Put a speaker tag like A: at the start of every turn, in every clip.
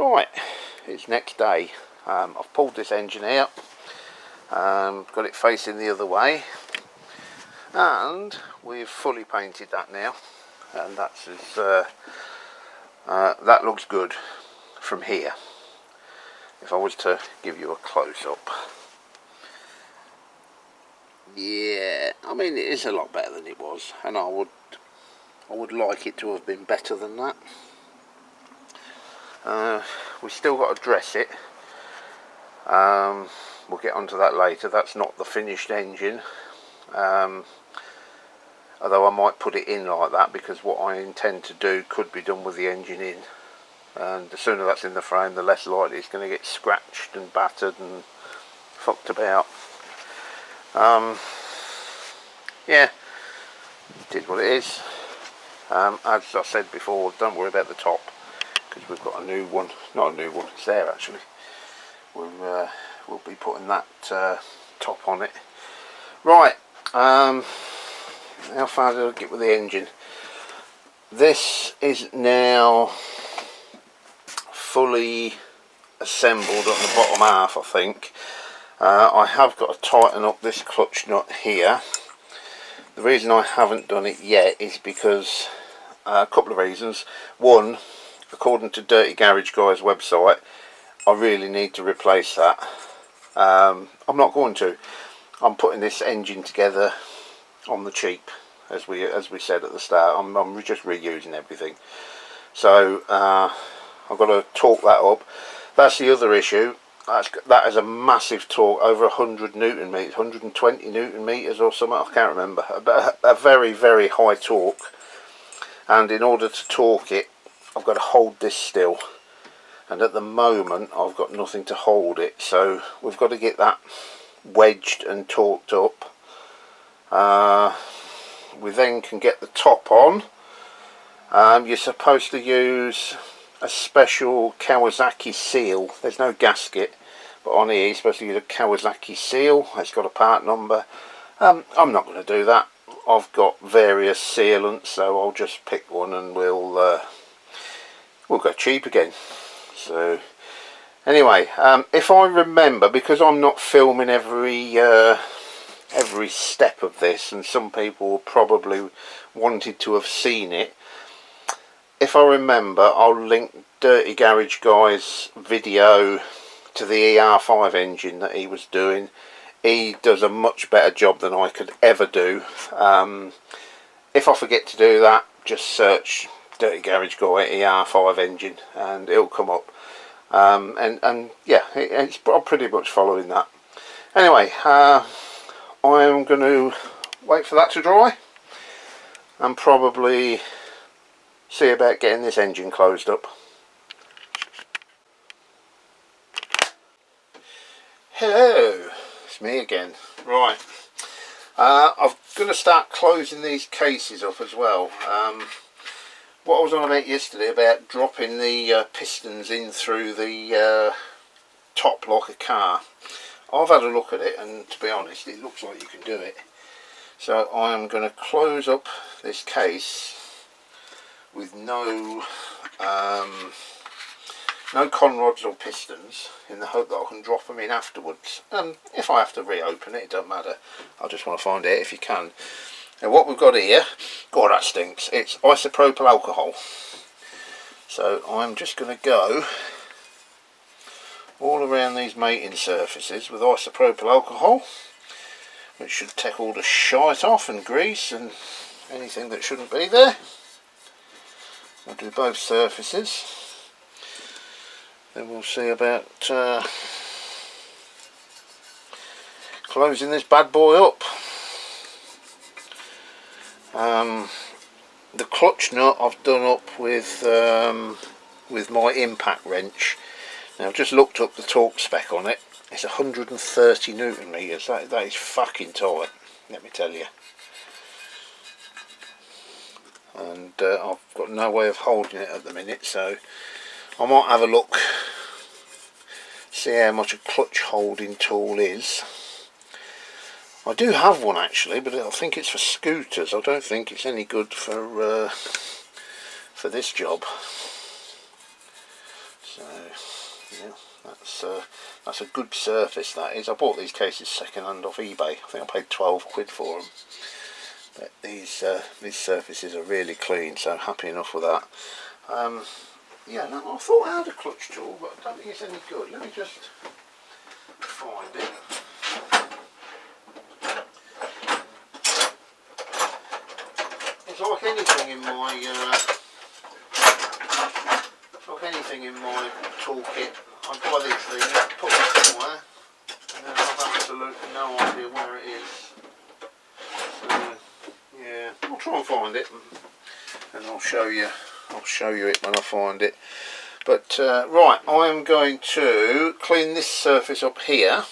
A: Right, it's next day. I've pulled this engine out, got it facing the other way, and we've fully painted that now, and that's that looks good from here. If I was to give you a close-up, yeah, I mean it is a lot better than it was, and I would like it to have been better than that. We still got to dress it. We'll get onto that later. That's not the finished engine, although I might put it in like that, because what I intend to do could be done with the engine in, and the sooner that's in the frame, the less likely it's going to get scratched and battered and fucked about. Yeah, it is what it is. As I said before, don't worry about the top, because we've got a new one. Not a new one, it's there actually. We'll be putting that top on it. Right, how far did I get with the engine? This is now fully assembled on the bottom half, I think. I have got to tighten up this clutch nut here. The reason I haven't done it yet is because a couple of reasons. One, according to Dirty Garage Guy's website, I really need to replace that. I'm not going to. I'm putting this engine together on the cheap, as we said at the start. I'm just reusing everything. So I've got to torque that up. That's the other issue. That is a massive torque, over 100 Newton meters, 120 Newton meters or something, I can't remember. A very, very high torque. And in order to torque it, I've got to hold this still. And at the moment, I've got nothing to hold it. So we've got to get that wedged and torqued up. We then can get the top on. You're supposed to use a special Kawasaki seal. There's no gasket, but on here you're supposed to use a Kawasaki seal. It's got a part number. I'm not going to do that. I've got various sealants, so I'll just pick one and we'll go cheap again. So anyway, if I remember, because I'm not filming every step of this, and some people probably wanted to have seen it, if I remember, I'll link Dirty Garage Guy's video to the ER5 engine that he was doing. He does a much better job than I could ever do. If I forget to do that, just search Dirty Garage Guy ER5 engine and it'll come up. And yeah, I'm pretty much following that. Anyway, I'm going to wait for that to dry and probably see about getting this engine closed up. Hello, it's me again. Right, I'm going to start closing these cases up as well. What I was on about yesterday about dropping the pistons in through the top like a car, I've had a look at it, and to be honest, it looks like you can do it. So I'm going to close up this case with no conrods or pistons, in the hope that I can drop them in afterwards. If I have to reopen it doesn't matter. I just want to find out if you can. Now what we've got here, God that stinks, it's isopropyl alcohol. So I'm just going to go all around these mating surfaces with isopropyl alcohol, which should take all the shite off and grease and anything that shouldn't be there. I'll do both surfaces, then we'll see about closing this bad boy up. The clutch nut I've done up with my impact wrench. Now I've just looked up the torque spec on it. It's 130 Newton meters. That is fucking tight, let me tell you. And I've got no way of holding it at the minute, so I might have a look, see how much a clutch holding tool is. I do have one actually, but I think it's for scooters. I don't think it's any good for this job. So That's a good surface, that is. I bought these cases second hand off eBay. I think I paid 12 quid for them. But these surfaces are really clean, so happy enough with that. Yeah, no, I thought I had a clutch tool, but I don't think it's any good. Let me just find it. It's like anything in my toolkit. I buy these things, put them somewhere, and then I have absolutely no idea where it is. So yeah, I'll try and find it, and I'll show you it when I find it. But right, I am going to clean this surface up here.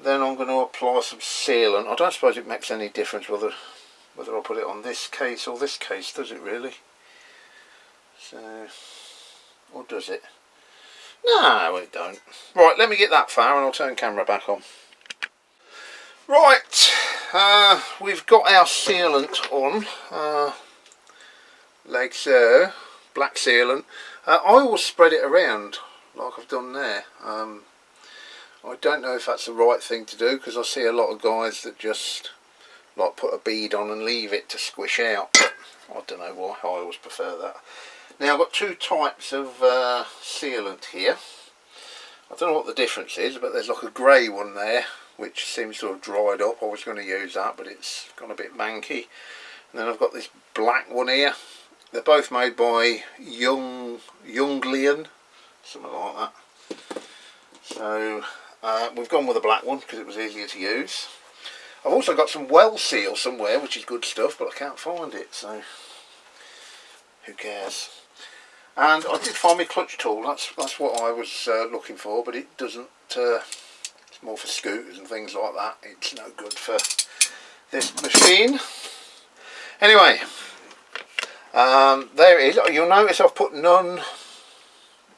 A: Then I'm going to apply some sealant. I don't suppose it makes any difference whether I put it on this case or this case, does it really? So, or does it? No, it don't. Right, let me get that far and I'll turn camera back on. Right, we've got our sealant on. Like so, black sealant. I always spread it around like I've done there. I don't know if that's the right thing to do, because I see a lot of guys that just like put a bead on and leave it to squish out. I don't know why, I always prefer that. Now I've got two types of sealant here. I don't know what the difference is, but there's like a grey one there which seems to have dried up. I was going to use that, but it's gone a bit manky. And then I've got this black one here. They're both made by Junglian, something like that. So we've gone with the black one because it was easier to use. I've also got some well seal somewhere, which is good stuff, but I can't find it, so who cares. And I did find my clutch tool. That's what I was looking for, but it doesn't. It's more for scooters and things like that. It's no good for this machine. Anyway, there it is. You'll notice I've put none.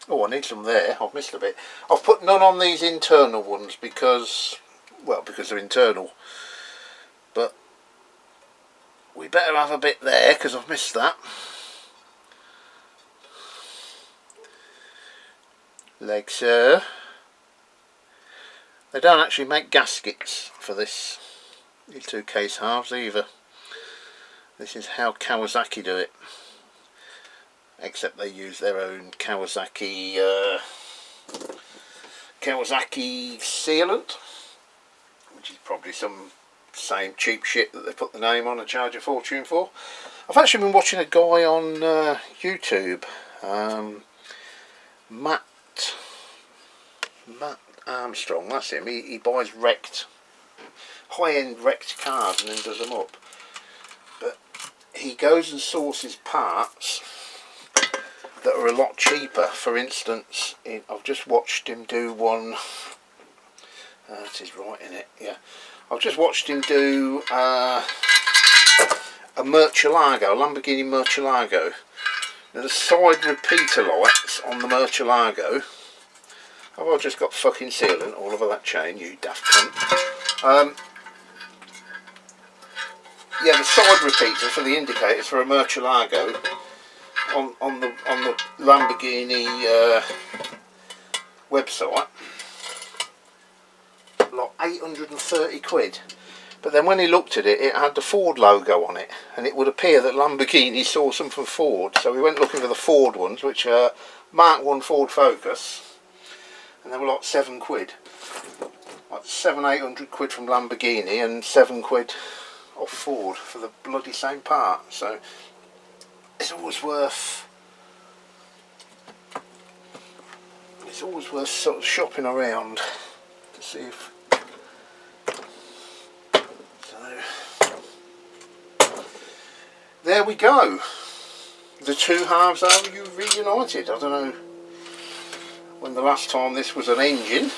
A: Oh, I need some there. I've missed a bit. I've put none on these internal ones because they're internal. But we better have a bit there because I've missed that. Like so. They don't actually make gaskets for these two case halves either. This is how Kawasaki do it. Except they use their own Kawasaki sealant, which is probably some same cheap shit that they put the name on and charge a fortune for. I've actually been watching a guy on YouTube, Matt Armstrong, that's him. He buys high-end wrecked cars and then does them up. But he goes and sources parts that are a lot cheaper. For instance, I've just watched him do one. It is right in it. Yeah, I've just watched him do a Murcielago, a Lamborghini Murcielago. Now the side repeater lights on the Murcielago. Have I just got fucking sealant all over that chain, you daft cunt? Yeah, the side repeater for the indicators for a Murcielago on the Lamborghini website, like 830 quid. But then when he looked at it, it had the Ford logo on it, and it would appear that Lamborghini sourced them from Ford. So we went looking for the Ford ones, which are Mark 1 Ford Focus, and they were like 7 quid, like 700-800 quid from Lamborghini and 7 quid off Ford for the bloody same part. So it's always worth sort of shopping around to see if. So there we go. The two halves are reunited. I don't know when the last time this was an engine,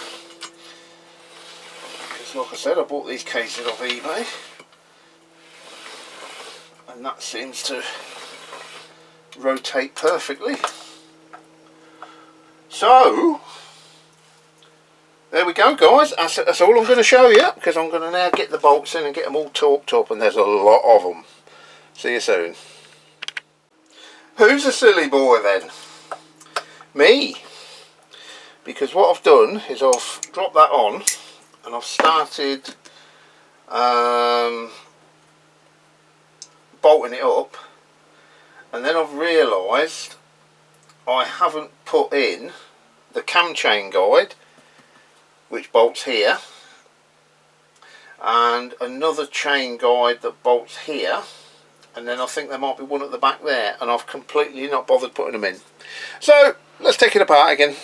A: because like I said, I bought these cases off eBay, and that seems to rotate perfectly. So there we go, guys. That's all I'm going to show you, because I'm going to now get the bolts in and get them all torqued up, and there's a lot of them. See you soon. Who's a silly boy then? Me. because what I've done is I've dropped that on and I've started bolting it up, and then I've realised I haven't put in the cam chain guide, which bolts here, and another chain guide that bolts here, and then I think there might be one at the back there, and I've completely not bothered putting them in. So let's take it apart again.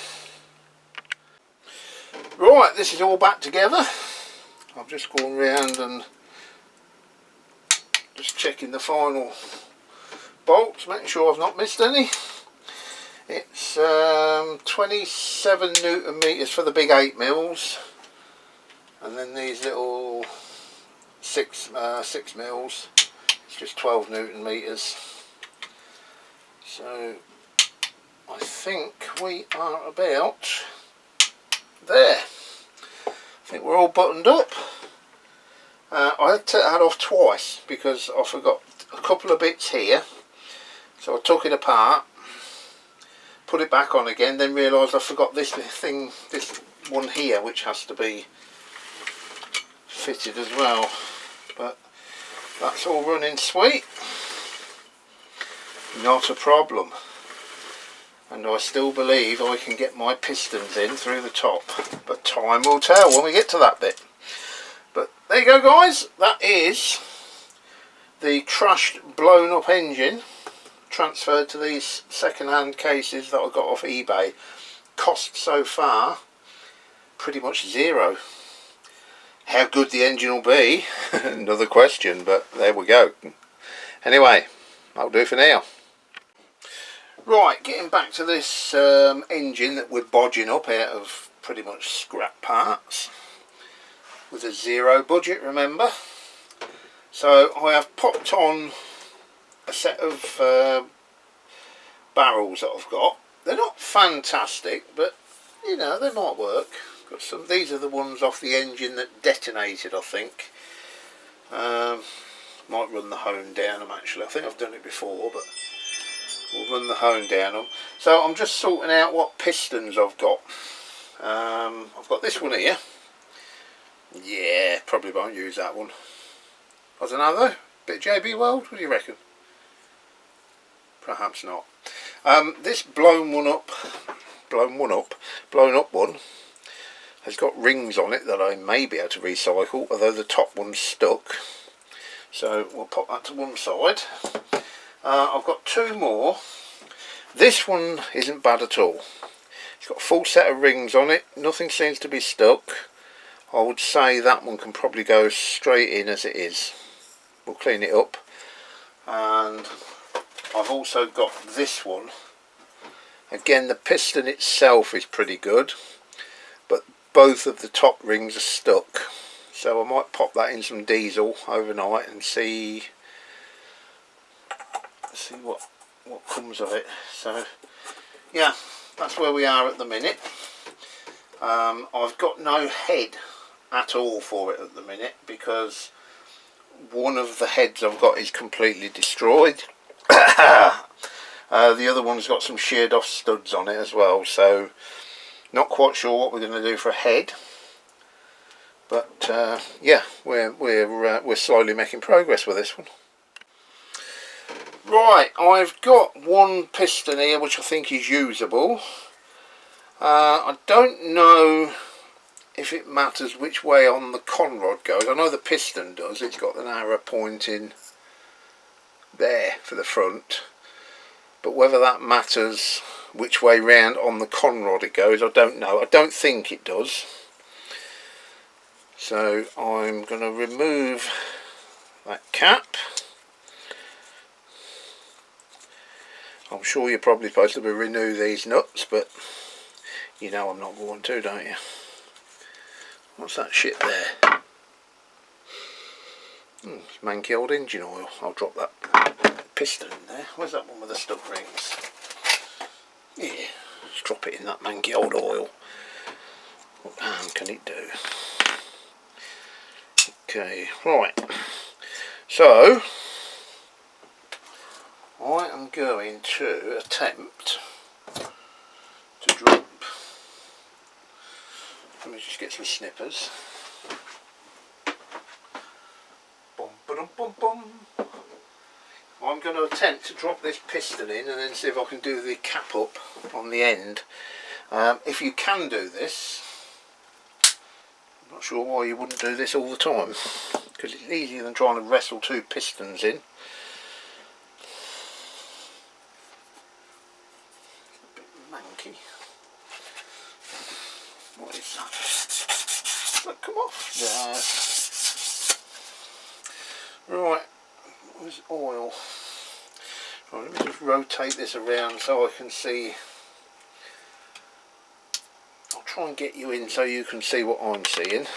A: Right, this is all back together. I've just gone round and just checking the final bolts, making sure I've not missed any. It's 27 Newton meters for the big 8 mils, and then these little 6 mils, it's just 12 Newton meters. So I think we are about there. I think we're all buttoned up. I had to take that off twice because I forgot a couple of bits here, so I took it apart, put it back on again, then realised I forgot this thing, this one here, which has to be fitted as well. But that's all running sweet, not a problem, and I still believe I can get my pistons in through the top, but time will tell when we get to that bit. But there you go guys, that is the trashed, blown up engine transferred to these second-hand cases that I got off eBay. Cost so far pretty much zero. How good the engine will be, another question, but there we go. Anyway, that'll do for now. Right, getting back to this engine that we're bodging up out of pretty much scrap parts with a zero budget, remember. So I have popped on a set of barrels that I've got. They're not fantastic, but you know, they might work. Got some. These are the ones off the engine that detonated, I think. Might run the hone down them actually. I think I've done it before, but we'll run the hone down them. So I'm just sorting out what pistons I've got. I've got this one here. Yeah, probably won't use that one. I don't know though. Bit of JB World, what do you reckon? Perhaps not. This blown up one has got rings on it that I may be able to recycle, although the top one's stuck. So we'll pop that to one side. I've got two more. This one isn't bad at all. It's got a full set of rings on it. Nothing seems to be stuck. I would say that one can probably go straight in as it is. We'll clean it up. And I've also got this one. Again, the piston itself is pretty good, but both of the top rings are stuck. So I might pop that in some diesel overnight and see what comes of it. So yeah, that's where we are at the minute. I've got no head at all for it at the minute because one of the heads I've got is completely destroyed. The other one's got some sheared off studs on it as well, so not quite sure what we're going to do for a head. But yeah, we're slowly making progress with this one. Right, I've got one piston here which I think is usable. I don't know if it matters which way on the conrod goes. I know the piston does, it's got an arrow pointing there for the front, but whether that matters which way round on the conrod it goes, I don't know. I don't think it does. So I'm going to remove that cap. I'm sure you're probably supposed to renew these nuts, but you know I'm not going to, don't you? What's that shit there? It's manky old engine oil. I'll drop that piston in there. Where's that one with the stuck rings? Yeah, let's drop it in that manky old oil. What harm can it do? Okay, right. So I am going to attempt to drop me just get some snippers. Bum, ba-dum, bum, bum. I'm going to attempt to drop this piston in and then see if I can do the cap up on the end. If you can do this, I'm not sure why you wouldn't do this all the time, because it's easier than trying to wrestle two pistons in. A bit manky. What is that? Does that come off? No. Right, where's oil? Right, let me just rotate this around so I can see. I'll try and get you in so you can see what I'm seeing.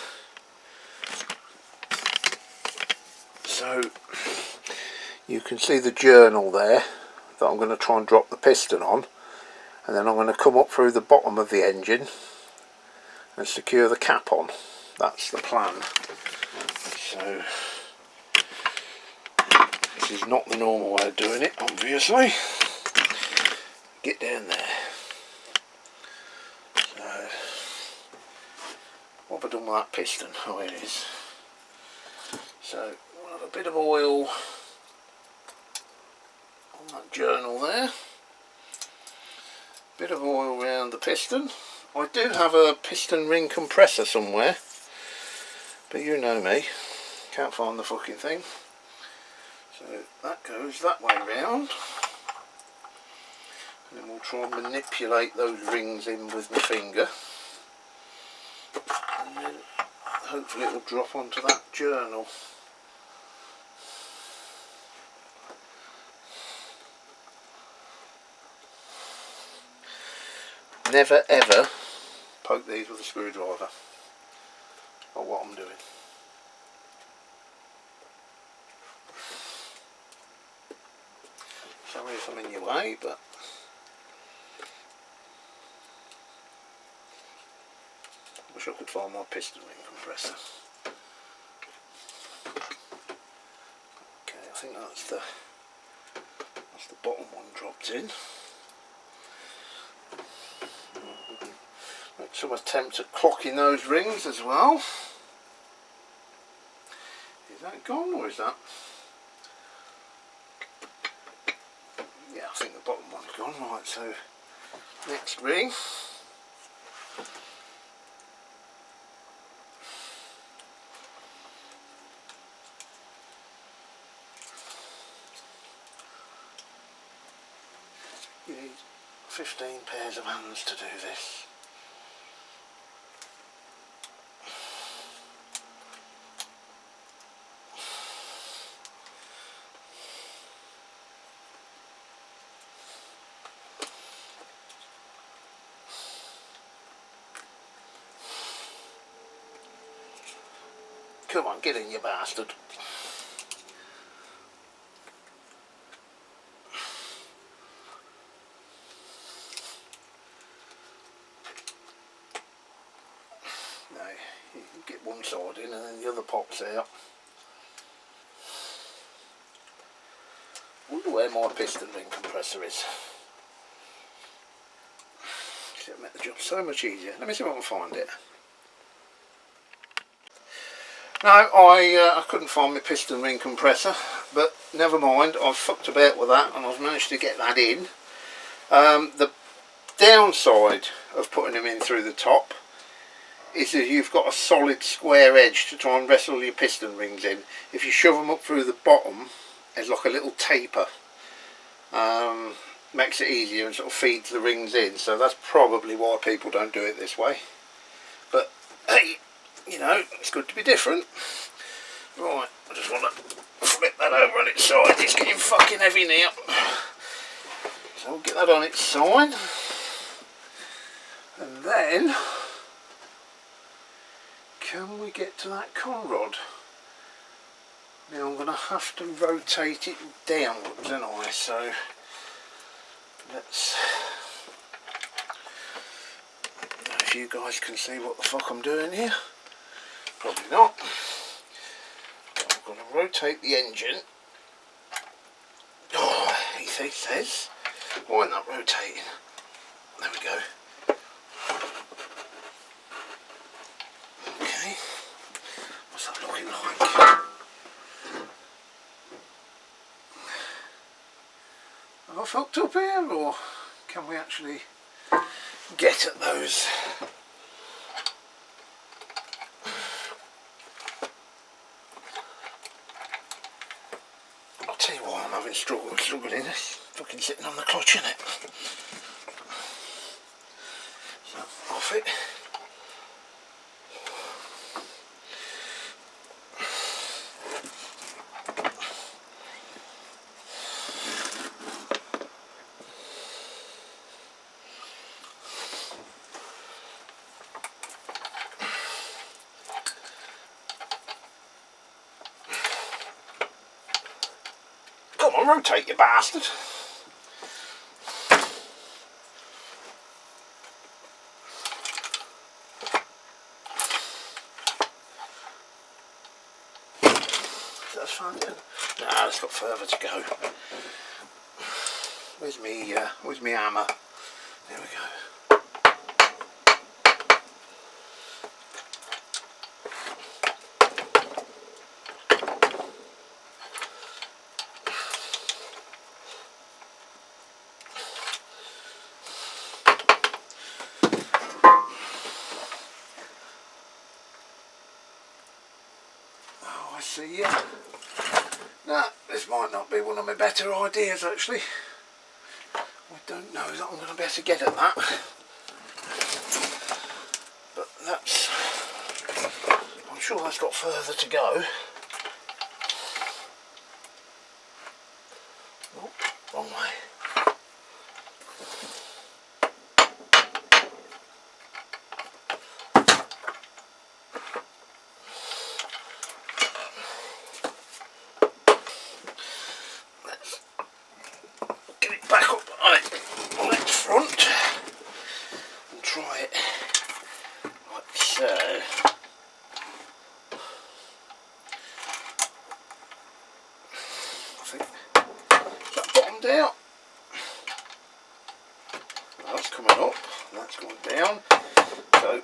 A: So you can see the journal there that I'm going to try and drop the piston on, and then I'm going to come up through the bottom of the engine and secure the cap on. That's the plan. So this is not the normal way of doing it, obviously. Get down there. So what have I done with that piston? Oh, it is. So we'll have a bit of oil on that journal there. Bit of oil around the piston. I do have a piston ring compressor somewhere, but you know me, can't find the fucking thing. So that goes that way round, and then we'll try and manipulate those rings in with my finger, and then hopefully it will drop onto that journal. Never ever poke these with a screwdriver, or what I'm doing. Sorry if I'm in your way, but I wish I could find my piston ring compressor. Okay, I think that's the bottom one dropped in. Make some attempt at clocking those rings as well. Is that gone, or is that? Yeah, I think the bottom one's gone. Right, so next ring. You need 15 pairs of hands to do this. Come on, get in, you bastard. No, you get one side in and then the other pops out. Wonder where my piston ring compressor is. It'll make the job so much easier. Let me see if I can find it. No, I couldn't find my piston ring compressor, but never mind, I've fucked about with that and I've managed to get that in. The downside of putting them in through the top is that you've got a solid square edge to try and wrestle your piston rings in. If you shove them up through the bottom, there's like a little taper. Makes it easier and sort of feeds the rings in, so that's probably why people don't do it this way. But hey, you know, it's good to be different. Right, I just want to flip that over on its side. It's getting fucking heavy now. So we'll get that on its side. And then, can we get to that conrod? Now I'm going to have to rotate it downwards, aren't I? So let's, I don't know if you guys can see what the fuck I'm doing here. Probably not. But I'm going to rotate the engine. Oh, he says, why isn't that rotating? There we go. looking like. Have I fucked up here, or can we actually get at those? I'll tell you why I'm having struggling. It's fucking sitting on the clutch, isn't it? So off it. Come on, rotate, you bastard. That's fine. Nah, it's got further to go. Where's me hammer? There we go. Oh, I see ya. Nah, this might not be one of my better ideas actually. I don't know that I'm going to be able to get at that. But that's... I'm sure that's got further to go. Oh, wrong way. Back up on its front and try it like so. I think that bottomed out. That's coming up, that's going down. So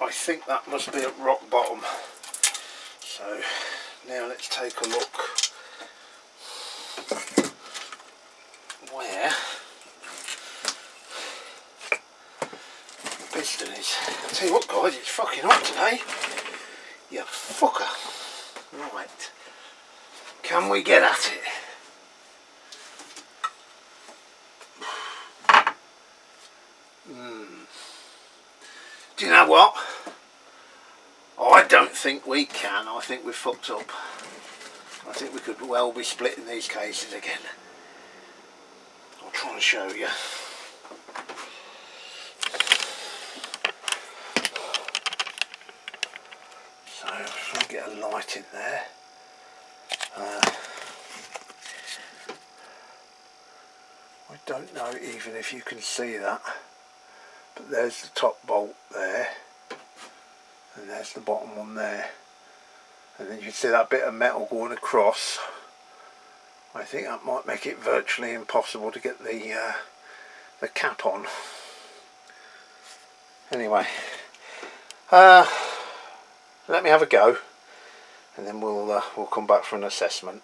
A: I think that must be at rock bottom. So now let's take a look where the piston is. I'll tell you what guys, it's fucking hot today. You fucker. Right. Can we get at it? Do you know what? I don't think we can. I think we've fucked up. I think we could well be splitting these cases again. I'll try and show you. So if I get a light in there. I don't know even if you can see that, but there's the top bolt there, and there's the bottom one there, and then you can see that bit of metal going across. I think that might make it virtually impossible to get the cap on. Anyway, let me have a go, and then we'll come back for an assessment.